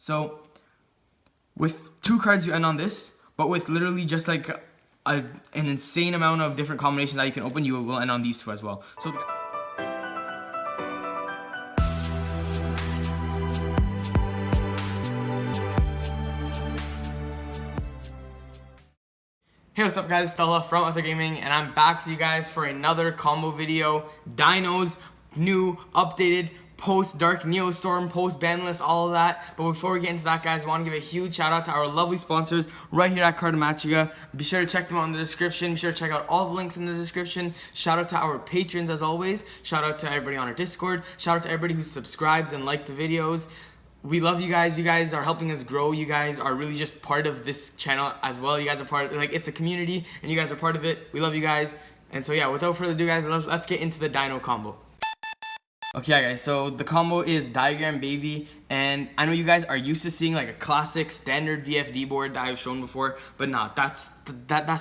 So with 2 cards you end on this, but with literally just like an insane amount of different combinations that you can open, you will end on these 2 as well. So hey, what's up guys, Stella from Ather Gaming, and I'm back with you guys for another combo video. Dinos, new, updated, post-Dark Neostorm, post-banless, all of that. But before we get into that, guys, I want to give a huge shout out to our lovely sponsors right here at Cardomatica. Be sure to check them out in the description. Be sure to check out all the links in the description. Shout out to our patrons as always. Shout out to everybody on our Discord. Shout out to everybody who subscribes and likes the videos. We love you guys. You guys are helping us grow. You guys are really just part of this channel as well. You guys are part of, like, it's a community and you guys are part of it. We love you guys. And so yeah, without further ado guys, let's get into the Dino combo. Okay guys, so the combo is Diagram Baby, and I know you guys are used to seeing like a classic standard VFD board that I've shown before, but nah, that's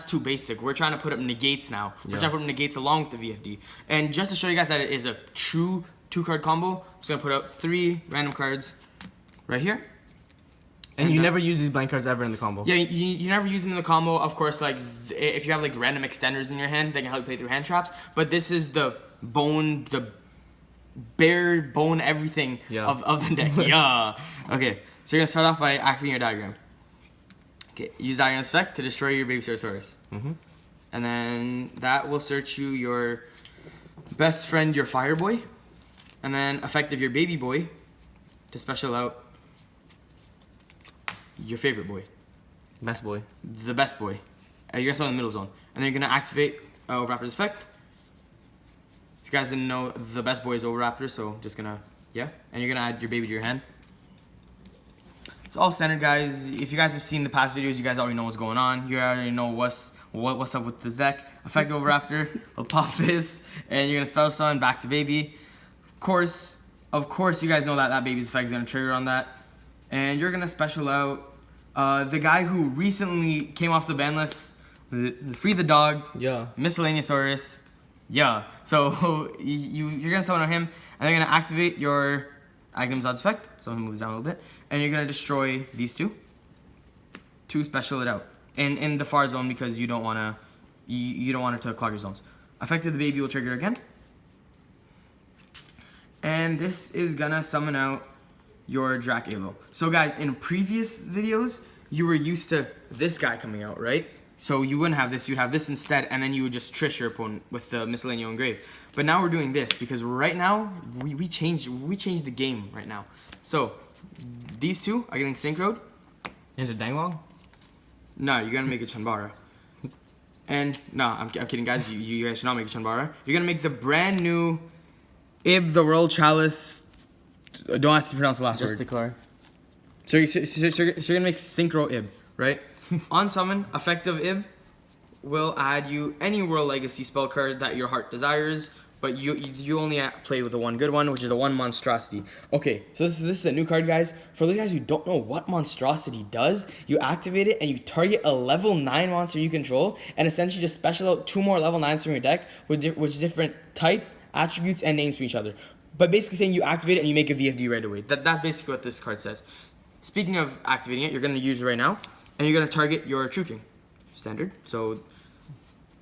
too basic. We're trying to put up negates now. We're trying to put up negates along with the VFD. And just to show you guys that it is a true 2-card combo, I'm just gonna put out 3 random cards right here. And you never use these blank cards ever in the combo. Yeah, you never use them in the combo. Of course, like if you have like random extenders in your hand, they can help you play through hand traps. But this is the bone, the bare bone everything of the deck. Yeah. Okay, so you're gonna start off by activating your diagram. Okay, use Diagram's effect to destroy your baby Ceratosaurus. And then that will search you your best friend, your Fire Boy. And then effective your baby boy to special out your favorite boy. Best boy. The best boy. You're gonna start in the middle zone. And then you're gonna activate Overraptor's effect. If you guys didn't know, the best boy is Overraptor, so just gonna, yeah. And you're gonna add your baby to your hand. It's all standard, guys. If you guys have seen the past videos, you guys already know what's going on. You already know what's up with this deck. Effective Overraptor, we'll pop this, and you're gonna special summon back the baby. Of course, you guys know that that baby's effect is gonna trigger on that. And you're gonna special out the guy who recently came off the ban list, Free the Dog, Miscellaneousaurus. Yeah, so you're gonna summon on him, and you're gonna activate your Agnum's Odds effect, so I'm gonna move this down a little bit, and you're gonna destroy these 2 to special it out in the far zone because you don't wanna want it to clog your zones. Effective the baby will trigger again, and this is gonna summon out your Drac Alo. So guys, in previous videos, you were used to this guy coming out, right? So you wouldn't have this, you'd have this instead, and then you would just trish your opponent with the Miscellaneous Engrave. But now we're doing this, because right now, we changed the game right now. So, these 2 are getting synchroed. Into Danglong? No, you're gonna make a Chanbara. And, no, I'm kidding guys, you guys should not make a Chanbara. You're gonna make the brand new Ib the World Chalice. Don't ask to pronounce the last word. Just declare. So you're gonna make Synchro Ib, right? On summon, effective Ib will add you any World Legacy spell card that your heart desires, but you only play with the one good one, which is the 1 Monstrosity. Okay, so this is a new card, guys. For those guys who don't know what Monstrosity does, you activate it and you target a level 9 monster you control, and essentially just special out 2 more level 9s from your deck with different types, attributes, and names for each other. But basically saying you activate it and you make a VFD right away. That's basically what this card says. Speaking of activating it, you're gonna use it right now, and you're gonna target your True King. Standard. So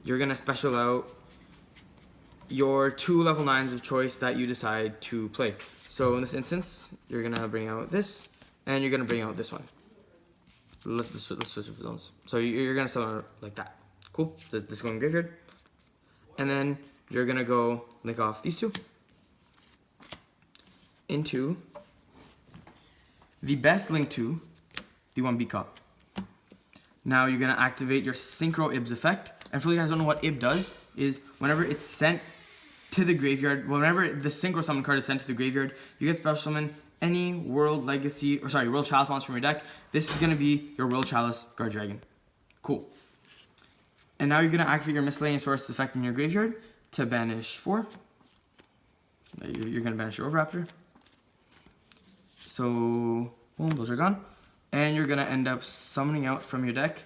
you're gonna special out your 2 level 9s of choice that you decide to play. So in this instance, you're gonna bring out this, and you're gonna bring out this one. Let's switch with the zones. So you're gonna summon it like that. Cool. So this is going graveyard, and then you're gonna go link off these 2 into the best link to the 1B cup. Now you're gonna activate your Synchro Ib's effect. And for you guys who don't know what Ib does, is whenever it's sent to the graveyard, whenever the Synchro Summon card is sent to the graveyard, you get special summon any World Chalice monster from your deck. This is gonna be your World Chalice Guard Dragon. Cool. And now you're gonna activate your Miscellaneousaurus effect in your graveyard to banish 4. You're gonna banish your Overraptor. So, boom, those are gone. And you're gonna end up summoning out from your deck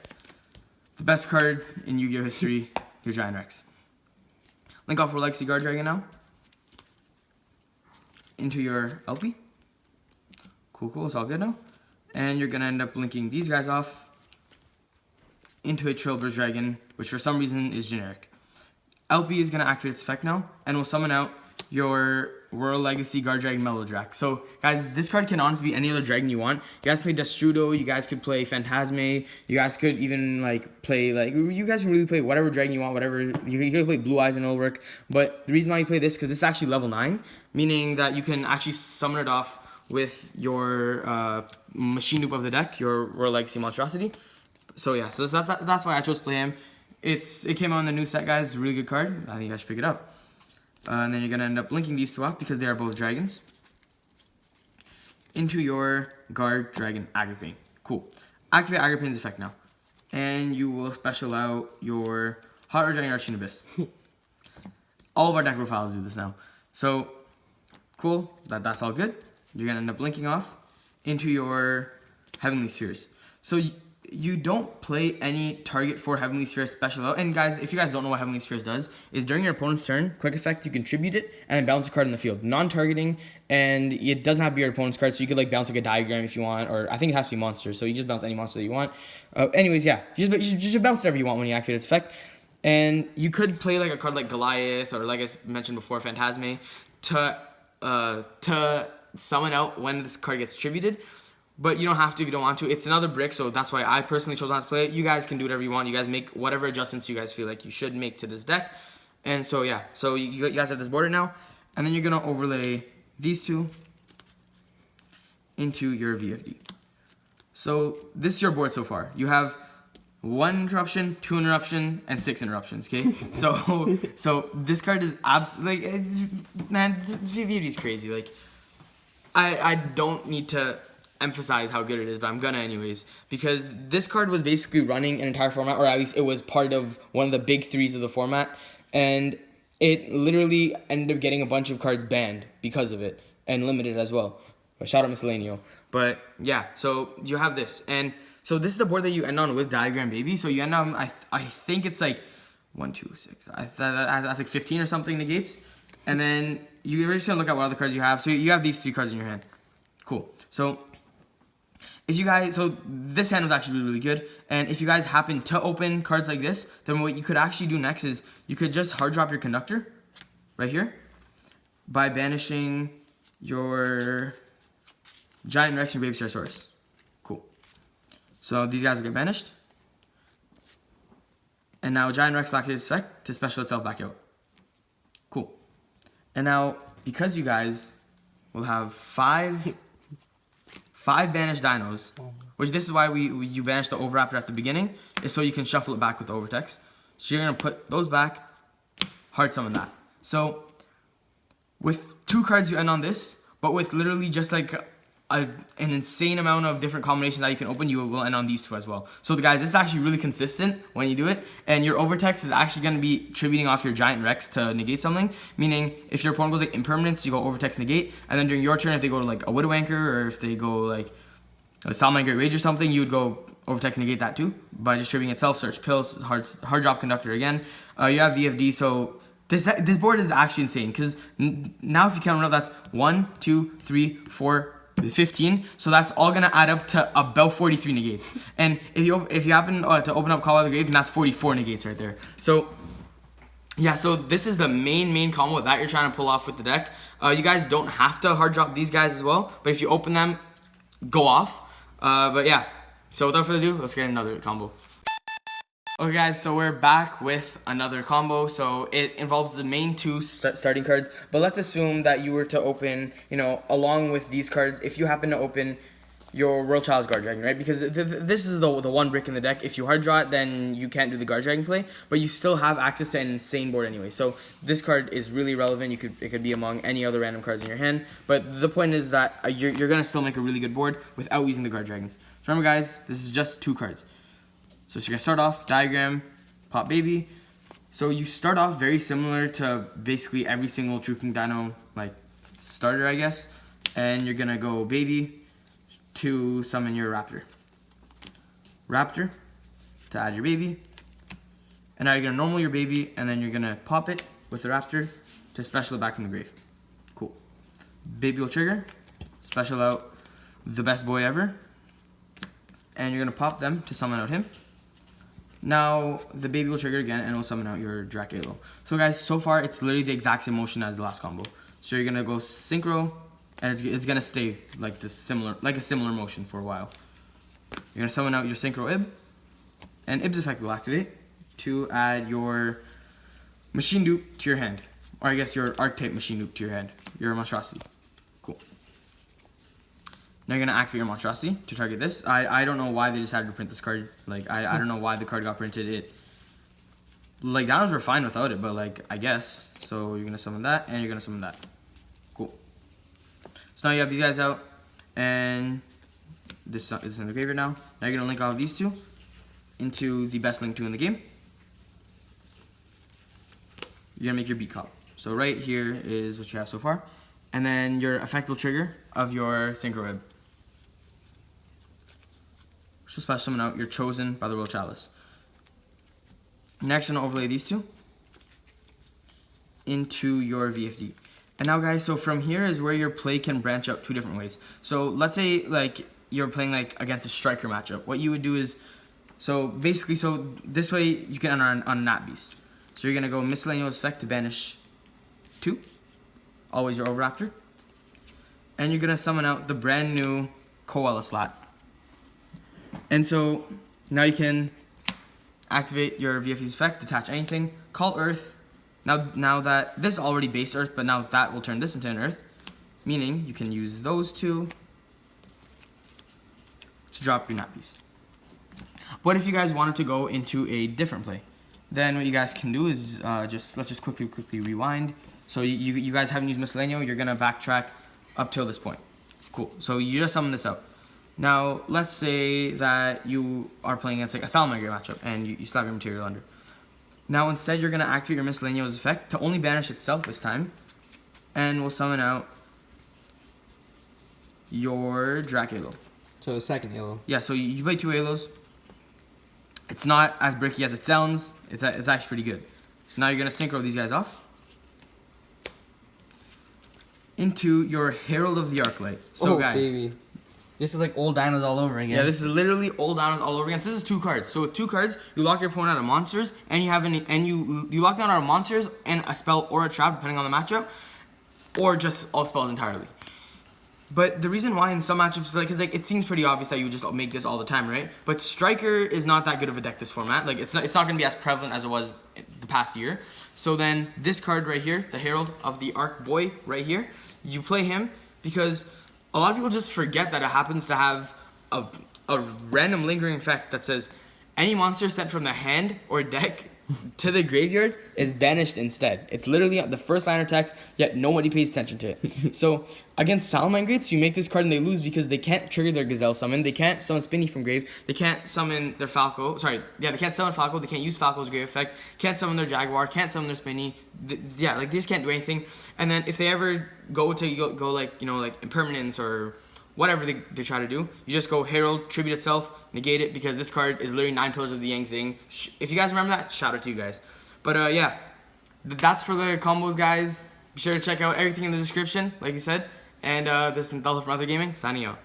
the best card in Yu-Gi-Oh! History, your Giant Rex. Link off for Legacy Guard Dragon now. Into your LP. Cool, it's all good now. And you're gonna end up linking these guys off into a Trailbreeze Dragon, which for some reason is generic. LP is gonna activate its effect now, and will summon out your World Legacy Guard Dragon Melodrak. So, guys, this card can honestly be any other dragon you want. You guys play Destrudo, you guys could play Phantasme, you guys could even play you guys can really play whatever dragon you want, whatever. You can play Blue Eyes and it'll work. But the reason why you play this because this is actually level 9, meaning that you can actually summon it off with your Machine Loop of the deck, your World Legacy Monstrosity. So yeah, so that's why I chose to play him. It came out in the new set, guys. It's a really good card. I think you guys should pick it up. And then you're going to end up linking these two off because they are both dragons into your Guard Dragon Agripane. Cool. Activate Agripane's effect now. And you will special out your Hot Earth Dragon Arching Abyss. All of our deck profiles do this now. So, cool. That's all good. You're going to end up linking off into your Heavenly Spheres. So, you don't play any target for Heavenly Spheres special out. And guys, if you guys don't know what Heavenly Spheres does, is during your opponent's turn, quick effect, you contribute it and then bounce a card in the field. Non-targeting, and it doesn't have to be your opponent's card, so you could bounce a diagram if you want, or I think it has to be monsters, so you just bounce any monster that you want. Anyways, yeah, you just bounce whatever you want when you activate its effect. And you could play a card like Goliath, or like I mentioned before, Phantasme, to summon out when this card gets attributed. But you don't have to if you don't want to. It's another brick, so that's why I personally chose not to play it. You guys can do whatever you want. You guys make whatever adjustments you guys feel like you should make to this deck. And so, yeah. So you guys have this border now. And then you're going to overlay these two into your VFD. So this is your board so far. You have 1 interruption, 2 interruption, and 6 interruptions, okay? so this card is absolutely... man, VFD is crazy. I don't need to emphasize how good it is, but I'm gonna anyways, because this card was basically running an entire format, or at least it was part of one of the big 3s of the format, and it literally ended up getting a bunch of cards banned because of it, and limited as well. Shout out Miscellaneous. But yeah, so you have this, and so this is the board that you end on with Diagram Baby. So you end on, I think it's 1, 2, 6. That's 15 or something negates, and then you're just gonna look at what other cards you have. So you have these 3 cards in your hand. Cool. So if you guys, so this hand was actually really good, and if you guys happen to open cards like this, then what you could actually do next is you could just hard drop your Conductor right here by banishing your Giant Rex and Baby Stegosaurus. Cool. So these guys will get banished, and now Giant Rex activates its effect to special itself back out. Cool. And now because you guys will have 5 banished dinos, which this is why you banished the Overraptor at the beginning, is so you can shuffle it back with the Overtext. So you're going to put those back, hard summon that. So with 2 cards you end on this, but with literally just an insane amount of different combinations that you can open, you will end on these 2 as well. So guys, this is actually really consistent when you do it, and your Overtext is actually going to be tributing off your Giant Rex to negate something, meaning if your opponent goes Impermanence, you go Overtext negate, and then during your turn, if they go to a Widow Anchor, or if they go a Salmon Great Rage or something, you would go Overtext negate that too, by just tributing itself, search pills, hard drop Conductor again. You have VFD, so this board is actually insane, because now if you count it up, that's 1, 2, 3, 4, 15, so that's all gonna add up to about 43 negates. And if you happen to open up Call of the Grave, then that's 44 negates right there. So yeah, so this is the main combo that you're trying to pull off with the deck. You guys don't have to hard drop these guys as well, but if you open them, go off. But yeah, so without further ado, let's get another combo. Okay guys, so we're back with another combo. So it involves the main 2 starting cards, but let's assume that you were to open, along with these cards, if you happen to open your World Child's Guard Dragon, right? Because this is the one brick in the deck. If you hard draw it, then you can't do the Guard Dragon play, but you still have access to an insane board anyway. So this card is really relevant. It could be among any other random cards in your hand, but the point is that you're gonna still make a really good board without using the Guard Dragons. So remember guys, this is just 2 cards. So you're going to start off, Diagram, Pop Baby. So you start off very similar to basically every single True King Dino, starter, I guess. And you're going to go Baby to summon your Raptor. Raptor to add your Baby. And now you're going to normal your Baby, and then you're going to pop it with the Raptor to special it back from the grave. Cool. Baby will trigger, special out the best boy ever. and you're gonna pop them to summon out him. Now the baby will trigger again and will summon out your Dracalo. So guys, so far it's literally the exact same motion as the last combo. So you're gonna go synchro, and it's gonna stay like this a similar motion for a while. You're gonna summon out your synchro Ib, and Ib's effect will activate to add your machine dupe to your hand, or I guess your archetype machine dupe to your hand, your monstrosity. Cool. Now you're gonna activate your monstrosity to target this. I don't know why they decided to print this card. Like I don't know why the card got printed. Like Dinos were fine without it, but like I guess. So you're gonna summon that and you're gonna summon that. Cool. So now you have these guys out, and this is in the graveyard now. Now you're gonna link all of these two into the best link 2 in the game. You're gonna make your beat cop. So right here is what you have so far, and then your effect will trigger of your synchro Ib. She'll special summon out your chosen by the Royal Chalice. Next, I'm gonna overlay these two into your VFD. And now, guys, so from here is where your play can branch out 2 different ways. So let's say like you're playing like against a striker matchup. What you would do is, so basically, so this way you can enter on Nat Beast. So you're gonna go miscellaneous effect to banish 2, always your Overraptor, and you're gonna summon out the brand new Koala slot. And so now you can activate your VFD's effect, detach anything, call Earth. Now that this is already base Earth, but now that will turn this into an Earth, meaning you can use those 2 to drop your Nat Beast. What if you guys wanted to go into a different play? Then what you guys can do is let's just quickly rewind. So you guys haven't used Miscellaneous, you're gonna backtrack up till this point. Cool. So you just summon this out. Now let's say that you are playing against like a Salamander matchup and you slap your material under. Now instead you're gonna activate your Miscellaneous effect to only banish itself this time, and we'll summon out your Dracalo. So the second Halo. Yeah. So you play 2 Halos. It's not as bricky as it sounds. It's actually pretty good. So now you're gonna synchro these guys off into your Herald of the Arclight. So guys, baby. This is like old Dinos all over again. yeah, this is literally old Dinos all over again. So this is 2 cards. So with 2 cards, you lock your opponent out of monsters, and you lock down out of monsters and a spell or a trap depending on the matchup, or just all spells entirely. But the reason why in some matchups, because it seems pretty obvious that you would just make this all the time, right? But Striker is not that good of a deck this format. Like it's not going to be as prevalent as it was the past year. So then this card right here, the Herald of the Arc Boy right here, you play him because a lot of people just forget that it happens to have a random lingering effect that says any monster sent from the hand or deck to the graveyard is banished instead. It's literally the first line of text, yet nobody pays attention to it. So against Salamangreats, you make this card and they lose because they can't trigger their Gazelle summon. They can't summon Spinny from grave. They can't summon their Falco. They can't summon Falco. They can't use Falco's grave effect. Can't summon their Jaguar. Can't summon their Spinny. They just can't do anything. And then if they ever go like Impermanence or whatever they try to do, you just go Herald, tribute itself, negate it, because this card is literally 9 Pillars of the Yang Zing. If you guys remember that, shout out to you guys. But yeah, that's for the combos, guys. Be sure to check out everything in the description, like you said. And this is Delta from Ather Gaming, signing out.